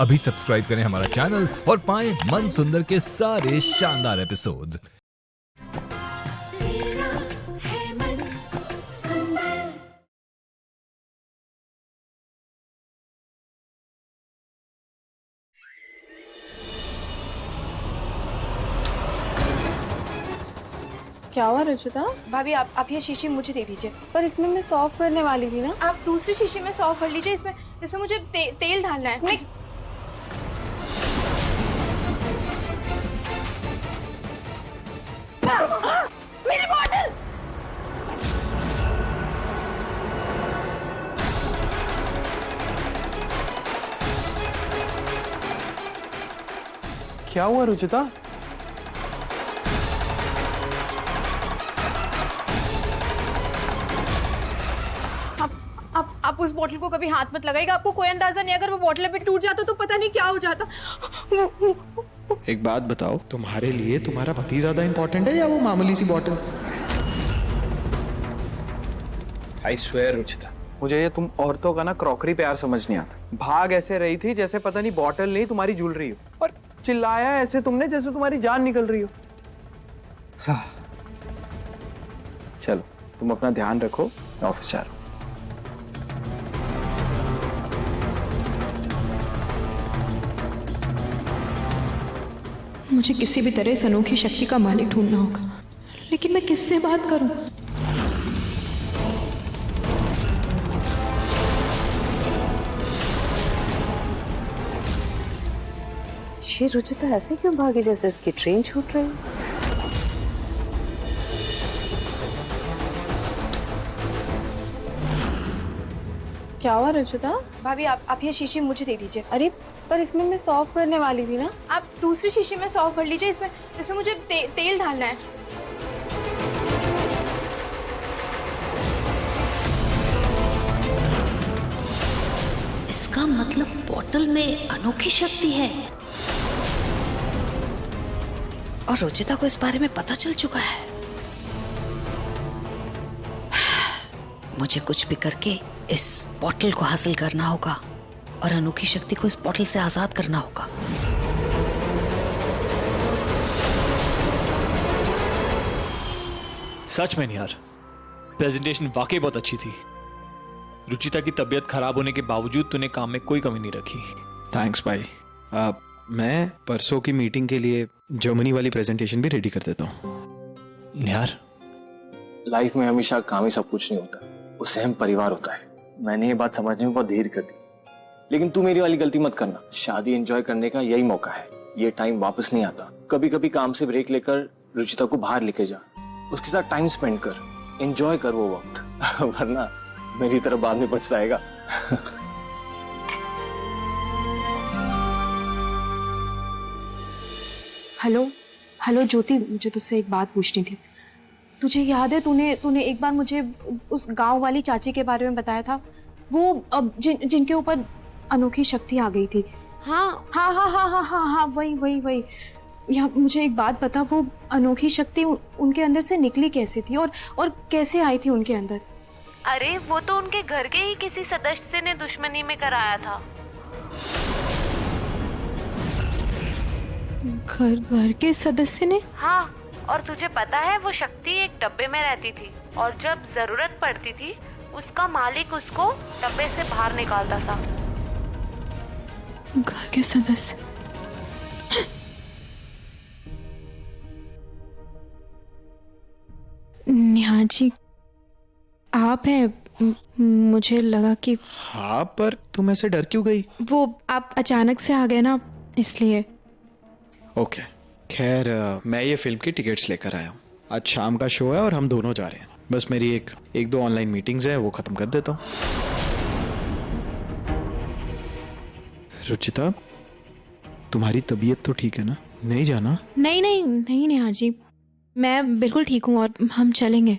अभी सब्सक्राइब करें हमारा चैनल और पाएं मन सुंदर के सारे शानदार एपिसोड्स। क्या हुआ रुचिता? भाभी आप ये शीशी मुझे दे दीजिए। पर इसमें मैं सॉफ्ट करने वाली थी ना। आप दूसरी शीशी में सॉफ्ट कर लीजिए। इसमें मुझे तेल डालना है। मेरी बॉटल! क्या हुआ रुचिता? आप उस बोतल को कभी हाथ मत लगाइएगा। आपको कोई अंदाजा नहीं, अगर वो बोतल पे टूट जाता तो पता नहीं क्या हो जाता। एक बात बताओ, तुम्हारे लिए तुम्हारा पति ज्यादा इंपॉर्टेंट है या वो मामूली सी बॉटल? आई स्वेयर रुचिता, मुझे ये तुम औरतों का ना क्रॉकरी प्यार समझ नहीं आता। भाग ऐसे रही थी जैसे पता नहीं बॉटल नहीं तुम्हारी ज्वेलरी हो, और चिल्लाया ऐसे तुमने जैसे तुम्हारी जान निकल रही हो। हाँ। चलो तुम अपना ध्यान रखो, मैं ऑफिस जा रहा हूं। मुझे किसी भी तरह इस अनोखी शक्ति का मालिक ढूंढना होगा, लेकिन मैं किससे बात करूं? ये रुचिता ऐसे क्यों भागी जैसे इसकी ट्रेन छूट रही है? क्या हुआ रुचिता? भाभी आप ये शीशी मुझे दे दीजिए। अरे पर इसमें मैं सॉफ्ट करने वाली थी ना। आप दूसरी शीशी में सॉफ्ट कर लीजिए। इसमें मुझे तेल डालना है। इसका मतलब बॉटल में अनोखी शक्ति है और रुचिता को इस बारे में पता चल चुका है। मुझे कुछ भी करके इस बॉटल को हासिल करना होगा और अनोखी शक्ति को इस बॉटल से आजाद करना होगा। सच में नहीं यार, प्रेजेंटेशन वाकई बहुत अच्छी थी। रुचिता की तबीयत खराब होने के बावजूद तूने काम में कोई कमी नहीं रखी। थैंक्स भाई। मैं परसों की मीटिंग के लिए जर्मनी वाली प्रेजेंटेशन भी रेडी कर देता हूँ। यार लाइफ में हमेशा काम ही सब कुछ नहीं होता, उससे हम परिवार होता है। मैंने ये बात समझने में बहुत देर कर दी, लेकिन तू मेरी वाली गलती मत करना। शादी एंजॉय करने का यही मौका है, ये टाइम वापस नहीं आता। कभी कभी काम से ब्रेक लेकर रुचिता को बाहर लेके जा, उसके साथ टाइम स्पेंड कर, एंजॉय कर वो वक्त। वरना मेरी तरफ बाद में पछताएगा। हेलो ज्योति, मुझे तुझसे एक बात पूछनी थी। तुझे याद है तूने एक बार मुझे उस गांव वाली चाची के बारे में बताया था, वो जिनके ऊपर अनोखी शक्ति आ गई थी। हाँ हाँ हाँ हाँ हाँ हाँ हाँ, वही। यहाँ मुझे एक बात बता, वो अनोखी शक्ति उनके अंदर से निकली कैसे थी और कैसे आई थी उनके अंदर? अरे वो तो उनके घर के ही किसी सदस्य ने दुश्मनी में कराया था। घर के सदस्य ने? हाँ, और तुझे पता है वो शक्ति एक डब्बे में रहती थी और जब जरूरत पड़ती थी उसका मालिक उसको डब्बे से बाहर निकालता था। घर के सदस्य? निहार जी, आप हैं? मुझे लगा कि हाँ, पर तुम ऐसे डर क्यों गई? वो आप अचानक से आ गए ना, इसलिए। ओके, खैर मैं ये फिल्म की टिकट्स लेकर आया हूँ। आज शाम का शो है और हम दोनों जा रहे हैं। बस मेरी एक दो ऑनलाइन मीटिंग्स है, वो खत्म कर देता हूँ। रुचिता, तुम्हारी तबीयत तो ठीक है ना? नहीं जाना? नहीं निहार जी, मैं बिल्कुल ठीक हूँ और हम चलेंगे।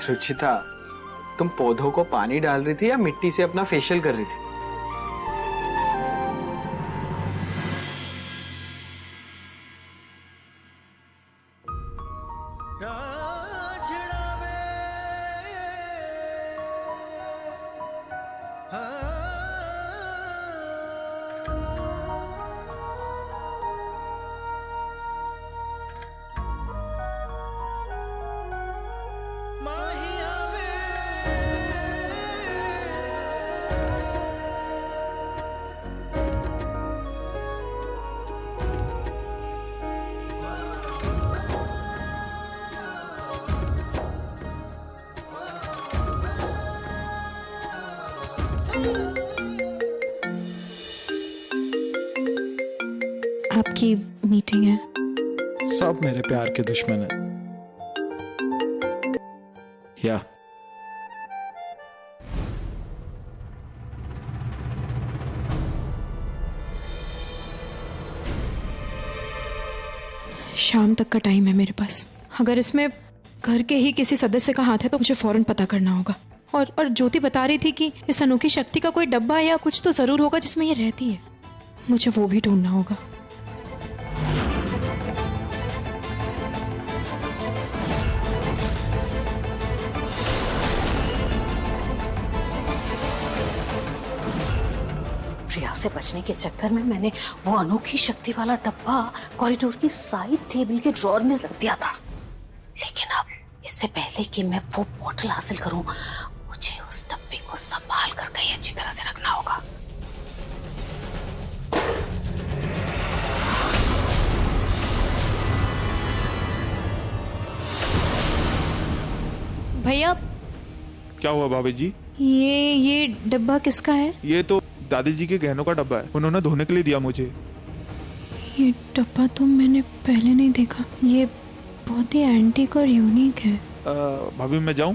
रुचिता, तुम पौधों को पानी डाल रही थी या मिट्टी से अपना फेशियल कर रही थी? आपकी मीटिंग है? सब मेरे प्यार के दुश्मन है। या शाम तक का टाइम है मेरे पास। अगर इसमें घर के ही किसी सदस्य का हाथ है तो मुझे फौरन पता करना होगा। और ज्योति बता रही थी कि इस अनोखी शक्ति का कोई डब्बा या कुछ तो जरूर होगा जिसमें ये रहती है। मुझे वो भी ढूंढना होगा। प्रिया से बचने के चक्कर में मैंने वो अनोखी शक्ति वाला डब्बा कॉरिडोर की साइड टेबल के ड्रॉर में रख दिया था। लेकिन अब इससे पहले कि मैं वो बॉटल हासिल करूं, मुझे उस डब्बे को संभाल कर कहीं अच्छी तरह से रखना होगा। भैया, क्या हुआ भाभी जी? ये डब्बा किसका है? ये तो दादी जी के गहनों का डब्बा है, उन्होंने धोने के लिए दिया मुझे। ये डब्बा तो मैंने पहले नहीं देखा। ये बहुत ही एंटीक और यूनिक है। भाभी मैं जाऊं?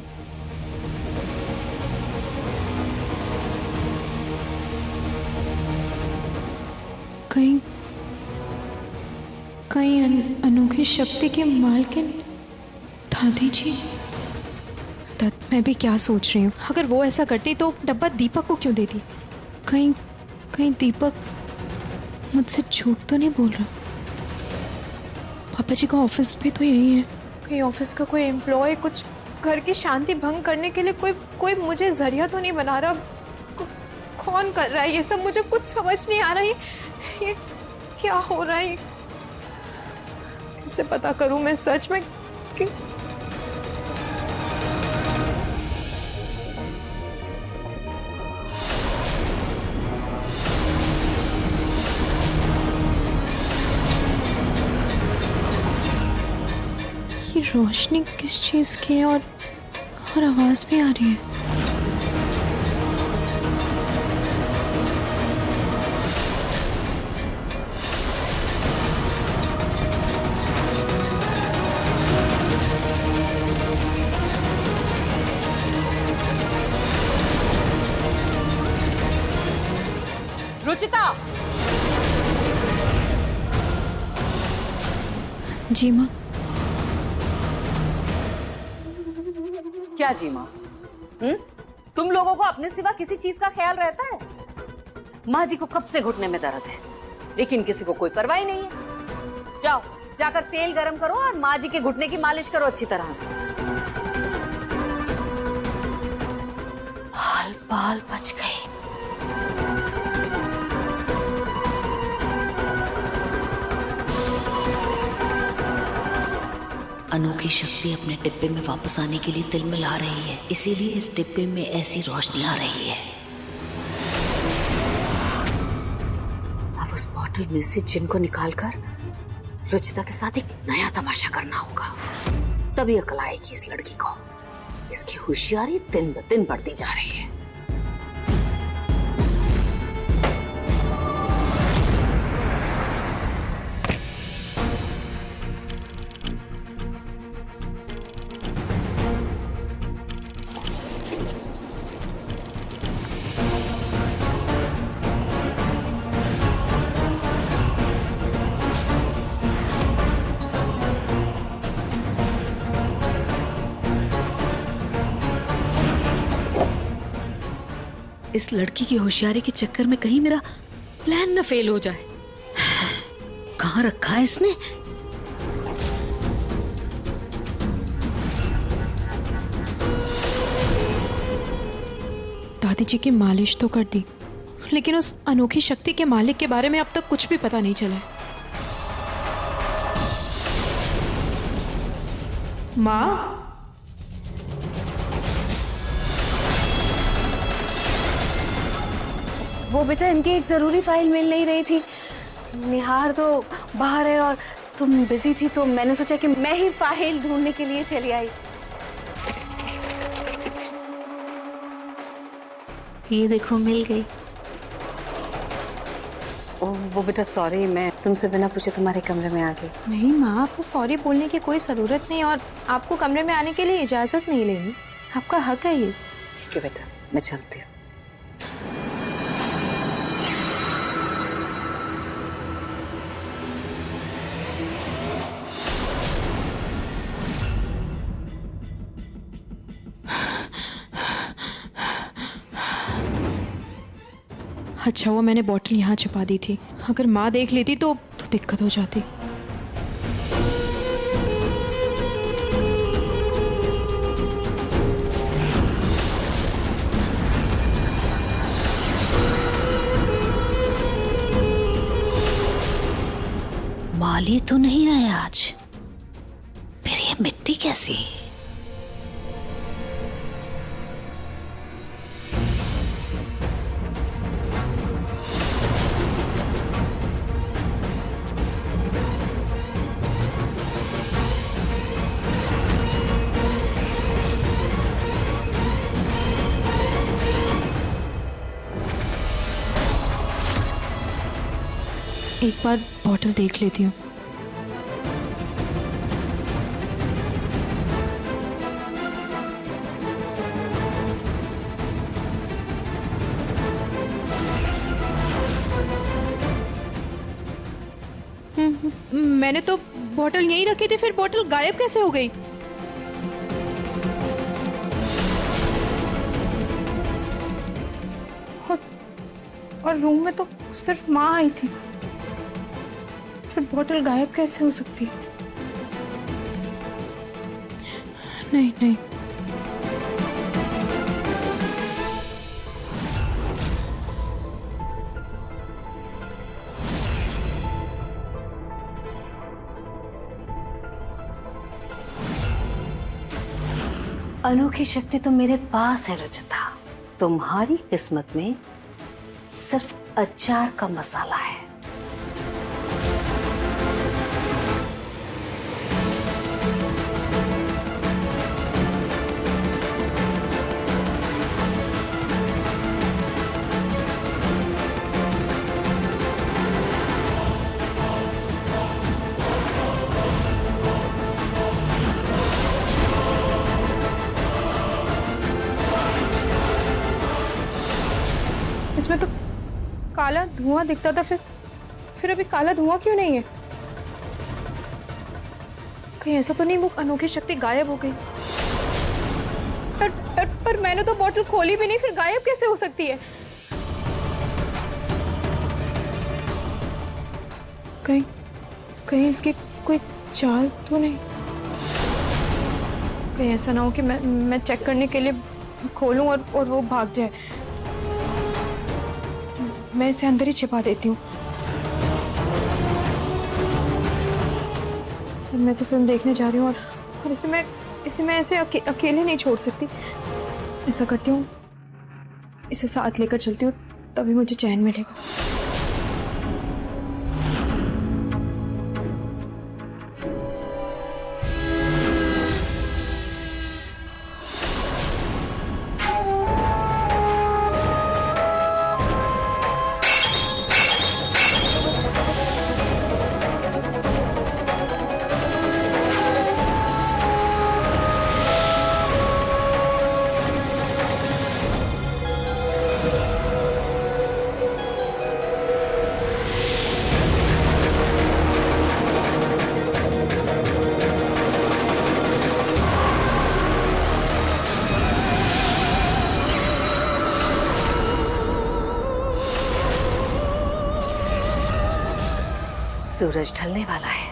कहीं अनोखी शक्ति के मालकिन दादी जी। दत्त, मैं भी क्या सोच रही हूँ। अगर वो ऐसा करती तो डब्बा दीपक को क्यों देती? कहीं दीपक मुझसे झूठ तो नहीं बोल रहा? पापा जी का ऑफिस भी तो यही है। कहीं ऑफिस का कोई एम्प्लॉय कुछ घर की शांति भंग करने के लिए कोई मुझे जरिया तो नहीं बना रहा? कौन कर रहा है ये सब? मुझे कुछ समझ नहीं आ रहा है। ये क्या हो रहा है? कैसे पता करूं मैं सच में कि... ये रोशनी किस चीज की है और आवाज भी आ रही है। रुचिता! जी माँ। क्या जी माँ? तुम लोगों को अपने सिवा किसी चीज का ख्याल रहता है? माँ जी को कब से घुटने में दर्द है, लेकिन किसी को कोई परवाह ही नहीं है। जाओ, जाकर तेल गरम करो और माँ जी के घुटने की मालिश करो अच्छी तरह से। बाल बाल बच गए। अनोखी शक्ति अपने डिब्बे में वापस आने के लिए तिलमिला रही है, इसीलिए इस डिब्बे में ऐसी रोशनी आ रही है। अब उस बॉटल में से जिन को निकालकर रुचिता के साथ एक नया तमाशा करना होगा, तभी अकल आएगी इस लड़की को। इसकी होशियारी दिन ब दिन बढ़ती जा रही है। इस लड़की की होशियारी के चक्कर में कहीं मेरा प्लान न फेल हो जाए। कहाँ रखा है इसने? दादी जी की मालिश तो कर दी, लेकिन उस अनोखी शक्ति के मालिक के बारे में अब तक कुछ भी पता नहीं चला है। माँ, वो बेटा, इनकी एक जरूरी फाइल मिल नहीं रही थी। निहार तो बाहर है और तुम बिजी थी, तो मैंने सोचा कि मैं ही फाइल ढूंढने के लिए चली आई। ये देखो मिल गई। वो बेटा सॉरी, मैं तुमसे बिना पूछे तुम्हारे कमरे में आ गई। नहीं माँ, आपको सॉरी बोलने की कोई ज़रूरत नहीं और आपको कमरे में आने के लिए इजाज़त नहीं लेनी, आपका हक है ये। ठीक है बेटा, मैं चलती हूँ। अच्छा हुआ मैंने बॉटल यहाँ छुपा दी थी, अगर माँ देख लेती तो दिक्कत हो जाती। माली तो नहीं आया आज, फिर ये मिट्टी कैसी? एक बार बॉटल देख लेती हूँ। मैंने तो बॉटल यहीं रखी थी, फिर बॉटल गायब कैसे हो गई? और रूम में तो सिर्फ माँ आई थी, फिर बॉटल गायब कैसे हो सकती? नहीं नहीं, अनोखी शक्ति तो मेरे पास है रुचिता। तुम्हारी किस्मत में सिर्फ अचार का मसाला है। इसमें तो काला धुआं दिखता था, फिर अभी काला धुआं क्यों नहीं है? कहीं ऐसा तो नहीं वो अनोखी शक्ति गायब हो गई? पर मैंने तो बॉटल खोली भी नहीं, फिर गायब कैसे हो सकती है? कहीं इसकी कोई चाल तो नहीं? कहीं ऐसा ना हो कि मैं चेक करने के लिए खोलूं और वो भाग जाए। मैं इसे अंदर ही छिपा देती हूँ। मैं तो फिल्म देखने जा रही हूँ और इसे मैं ऐसे अकेले नहीं छोड़ सकती। ऐसा करती हूँ, इसे साथ लेकर चलती हूँ, तभी मुझे चैन मिलेगा। सूरज ढलने वाला है।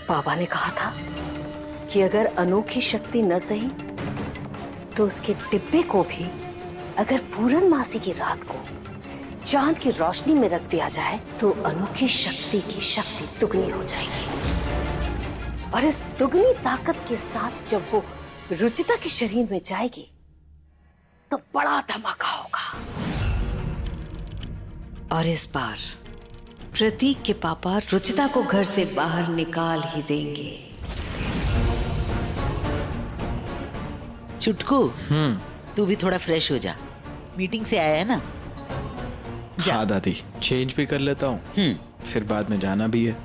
बाबा ने कहा था कि अगर अनोखी शक्ति न सही तो उसके डिब्बे को भी अगर पूर्णमासी की रात को चांद की रोशनी में रख दिया जाए तो अनोखी शक्ति की शक्ति दुगनी हो जाएगी। और इस दुगनी ताकत के साथ जब वो रुचिता के शरीर में जाएगी तो बड़ा धमाका होगा। और इस बार प्रतीक के पापा रुचिता को घर से बाहर निकाल ही देंगे। चुटकू, तू भी थोड़ा फ्रेश हो जा, मीटिंग से आया है ना। जा। हाँ दादी, चेंज भी कर लेता हूँ, फिर बाद में जाना भी है।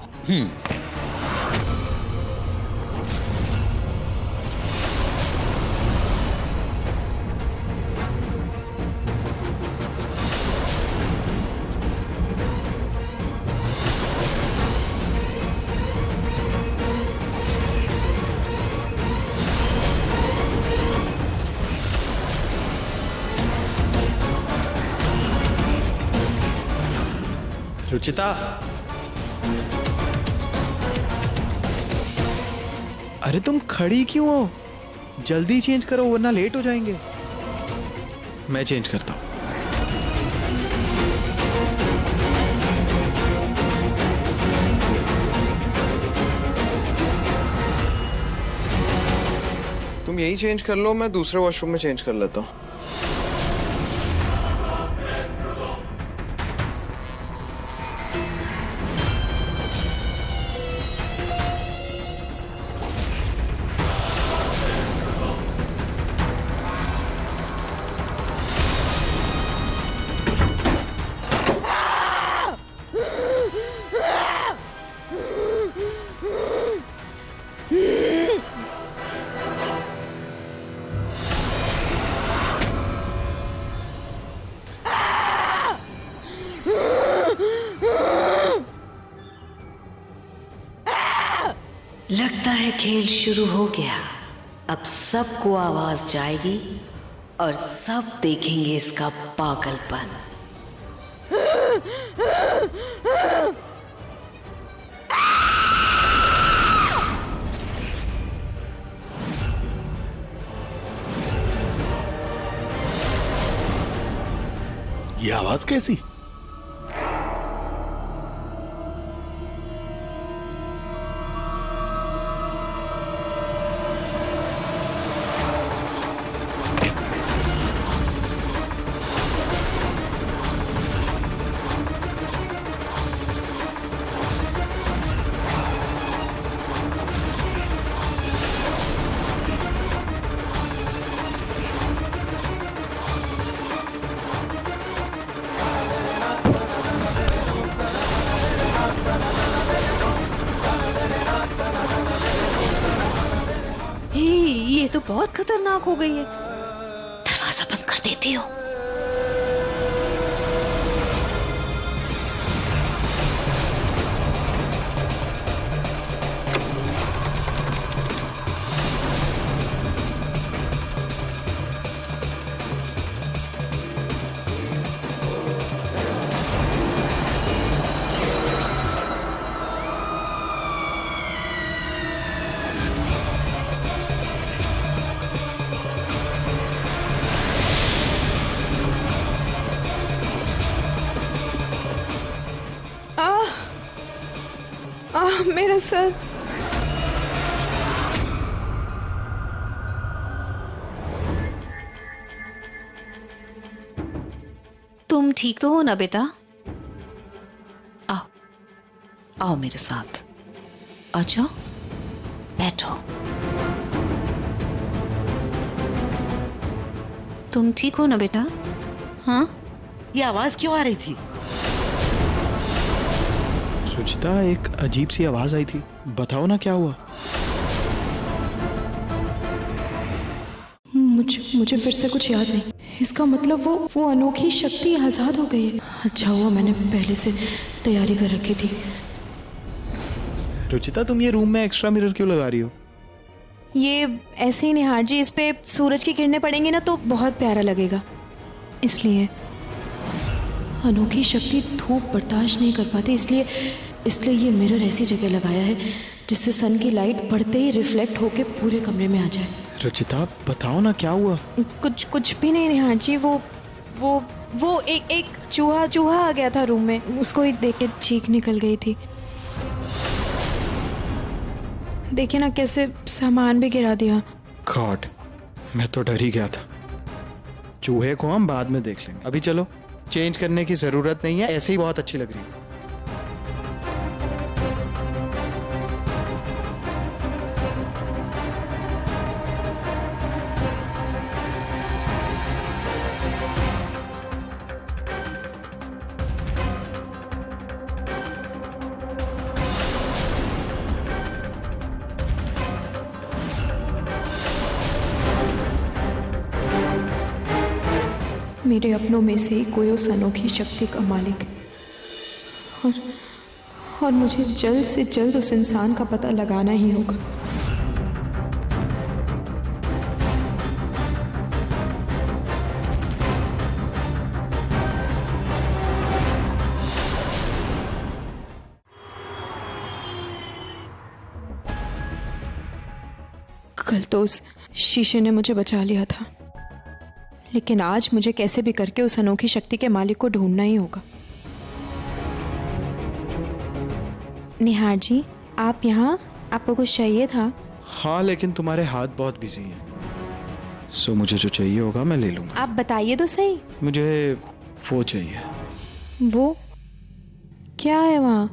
रुचिता, अरे तुम खड़ी क्यों हो? जल्दी चेंज करो वरना लेट हो जाएंगे। मैं चेंज करता हूं। तुम यही चेंज कर लो, मैं दूसरे वॉशरूम में चेंज कर लेता हूं। लगता है खेल शुरू हो गया। अब सबको आवाज जाएगी और सब देखेंगे इसका पागलपन। ये आवाज कैसी? ये तो बहुत खतरनाक हो गई है। दरवाजा बंद कर देती हो। मेरा सर। तुम ठीक तो हो ना बेटा? आओ, आओ मेरे साथ। आ जाओ, बैठो। तुम ठीक हो ना बेटा? हाँ? ये आवाज क्यों आ रही थी? रुचिता, एक अजीब सी आवाज आई थी, बताओ ना क्या हुआ। मुझे फिर से कुछ याद नहीं। इसका मतलब वो अनोखी शक्ति आजाद हो गई है। अच्छा हुआ मैंने पहले से तैयारी कर रखी थी। रुचिता, तुम ये रूम में एक्स्ट्रा मिरर क्यों लगा रही हो? ये ऐसे ही निहार जी, इस पे सूरज की किरणें पड़ेंगी ना तो बहुत प्यारा लगेगा, इसलिए। अनोखी शक्ति धूप बर्दाश्त नहीं कर पाती, इसलिए ये मिरर ऐसी जगह लगाया है जिससे सन की लाइट पड़ते ही रिफ्लेक्ट होके पूरे कमरे में आ जाए। रुचिता, बताओ ना क्या हुआ। कुछ भी नहीं निहार जी। वो एक चूहा आ गया था रूम में, उसको ही देख के चीख निकल गई थी। देखिए ना कैसे सामान भी गिरा दिया। गॉड, मैं तो डर ही गया था। चूहे को हम बाद में देख लेंगे, अभी चलो। चेंज करने की जरूरत नहीं है, ऐसे ही बहुत अच्छी लग रही है। मेरे अपनों में से ही कोई उस अनोखी शक्ति का मालिक है और मुझे जल्द से जल्द उस इंसान का पता लगाना ही होगा। कल तो उस शीशे ने मुझे बचा लिया था, लेकिन आज मुझे कैसे भी करके उस अनोखी शक्ति के मालिक को ढूंढना ही होगा। निहार जी, आप यहाँ? आपको कुछ चाहिए था? हाँ, लेकिन तुम्हारे हाथ बहुत बिजी हैं, सो मुझे जो चाहिए होगा मैं ले लूंगा। आप बताइए तो सही। मुझे वो चाहिए। वो क्या है वहाँ?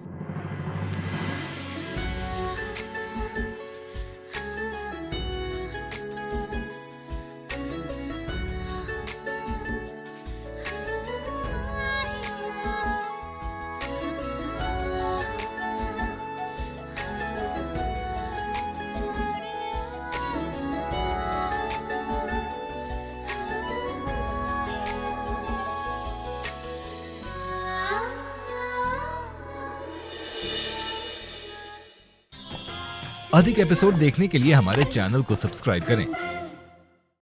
अधिक एपिसोड देखने के लिए हमारे चैनल को सब्सक्राइब करें